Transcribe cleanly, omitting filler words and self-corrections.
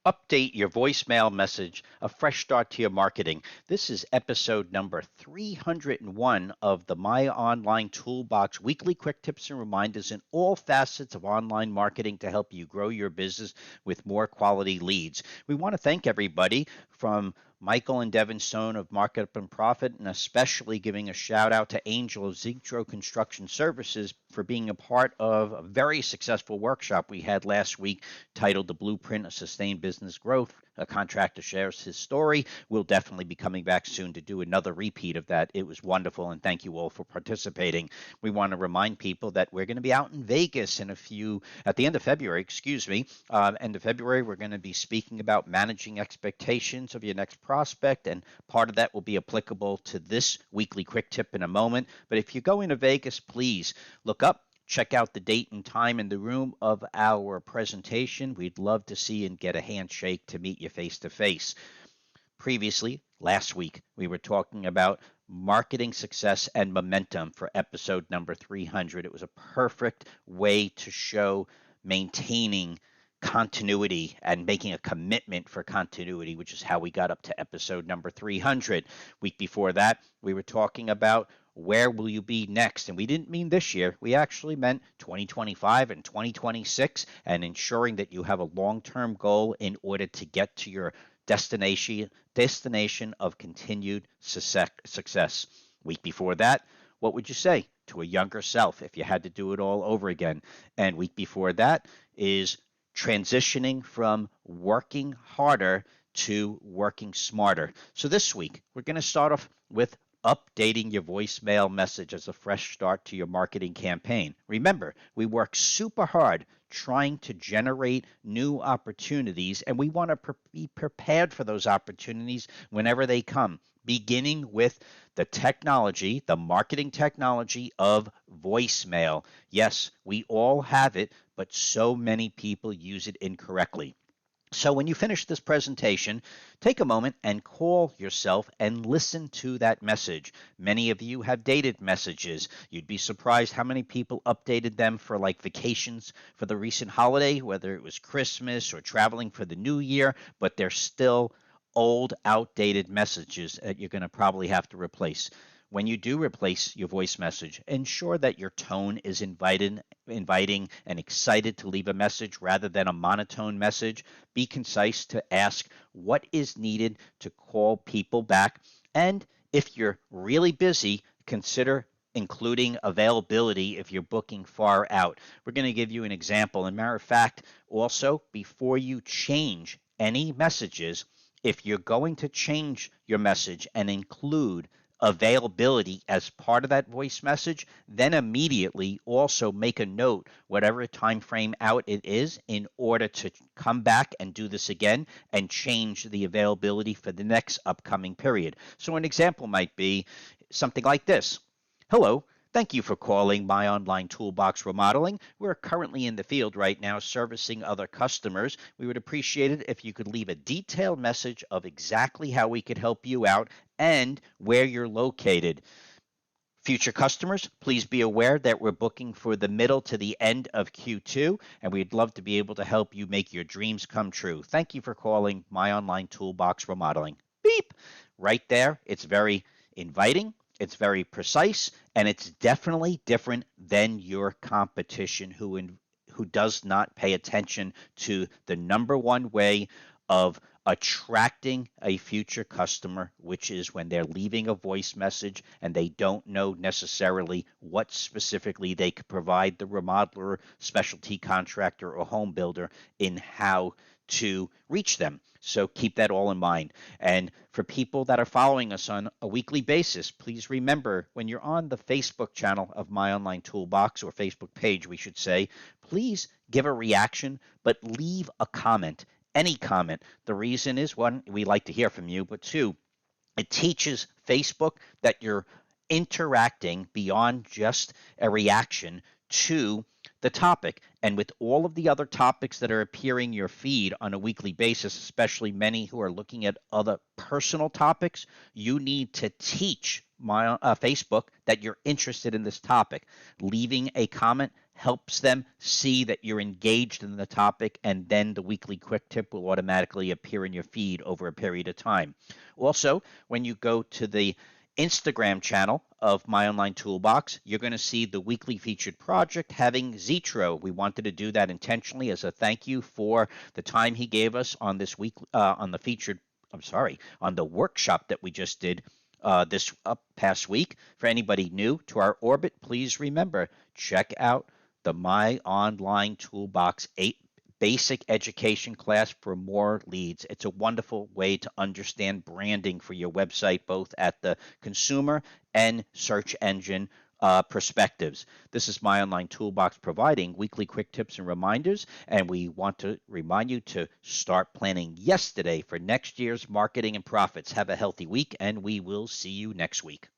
Update your voicemail message, a fresh start to your marketing. This is episode number 301 of the My Online Toolbox weekly quick tips and reminders in all facets of online marketing to help you grow your business with more quality leads. We want to thank everybody from Michael and Devin Stone of Markup and Profit, and especially giving a shout out to Angel of Zitro Construction Services for being a part of a very successful workshop we had last week titled The Blueprint of Sustained Business Growth. A contractor shares his story. We'll definitely be coming back soon to do another repeat of that. It was wonderful, and thank you all for participating. We want to remind people that we're going to be out in Vegas at the end of February, end of February, we're going to be speaking about managing expectations of your next prospect, and part of that will be applicable to this weekly quick tip in a moment. But if you're going to Vegas, please look up, check out the date and time in the room of our presentation. We'd love to see and get a handshake to meet you face to face. Previously, last week, we were talking about marketing success and momentum for episode number 300. It was a perfect way to show maintaining continuity and making a commitment for continuity, which is how we got up to episode number 300. Week before that, we were talking about where will you be next? And we didn't mean this year. We actually meant 2025 and 2026, and ensuring that you have a long-term goal in order to get to your destination of continued success. Week before that, what would you say to a younger self if you had to do it all over again? And week before that is transitioning from working harder to working smarter. So this week, we're going to start off with updating your voicemail message as a fresh start to your marketing campaign. Remember, we work super hard trying to generate new opportunities, and we want to be prepared for those opportunities whenever they come, beginning with the technology, the marketing technology of voicemail. Yes, we all have it, but so many people use it incorrectly. So when you finish this presentation, take a moment and call yourself and listen to that message. Many of you have dated messages. You'd be surprised how many people updated them for like vacations for the recent holiday, whether it was Christmas or traveling for the new year, but they're still old, outdated messages that you're going to probably have to replace. When you do replace your voice message, ensure that your tone is inviting and excited to leave a message rather than a monotone message. Be concise to ask what is needed to call people back. And if you're really busy, consider including availability if you're booking far out. We're going to give you an example. And matter of fact, also, before you change any messages, if you're going to change your message and include availability as part of that voice message, then immediately also make a note, whatever time frame out it is, in order to come back and do this again and change the availability for the next upcoming period. So an example might be something like this. Hello. Thank you for calling My Online Toolbox Remodeling. We're currently in the field right now servicing other customers. We would appreciate it if you could leave a detailed message of exactly how we could help you out and where you're located. Future customers, please be aware that we're booking for the middle to the end of Q2, and we'd love to be able to help you make your dreams come true. Thank you for calling My Online Toolbox Remodeling. Beep! Right there, it's very inviting. It's very precise, and it's definitely different than your competition who does not pay attention to the number one way of attracting a future customer, which is when they're leaving a voice message and they don't know necessarily what specifically they could provide the remodeler, specialty contractor, or home builder in how to reach them. So keep that all in mind. And for people that are following us on a weekly basis, please remember when you're on the Facebook channel of My Online Toolbox, or Facebook page, we should say, please give a reaction, but leave a comment, any comment. The reason is, one, we like to hear from you, but two, it teaches Facebook that you're interacting beyond just a reaction to the topic. And with all of the other topics that are appearing in your feed on a weekly basis, especially many who are looking at other personal topics, you need to teach my Facebook that you're interested in this topic. Leaving a comment helps them see that you're engaged in the topic, and then the weekly quick tip will automatically appear in your feed over a period of time. Also, when you go to the Instagram channel of My Online Toolbox, you're going to see the weekly featured project having Zetro. We wanted to do that intentionally as a thank you for the time he gave us on this week on the featured. I'm sorry, on the workshop that we just did this past week. For anybody new to our orbit, please remember, check out the My Online Toolbox 8 basic education class for more leads. It's a wonderful way to understand branding for your website, both at the consumer and search engine perspectives. This is My Online Toolbox providing weekly quick tips and reminders, and we want to remind you to start planning yesterday for next year's marketing and profits. Have a healthy week, and we will see you next week.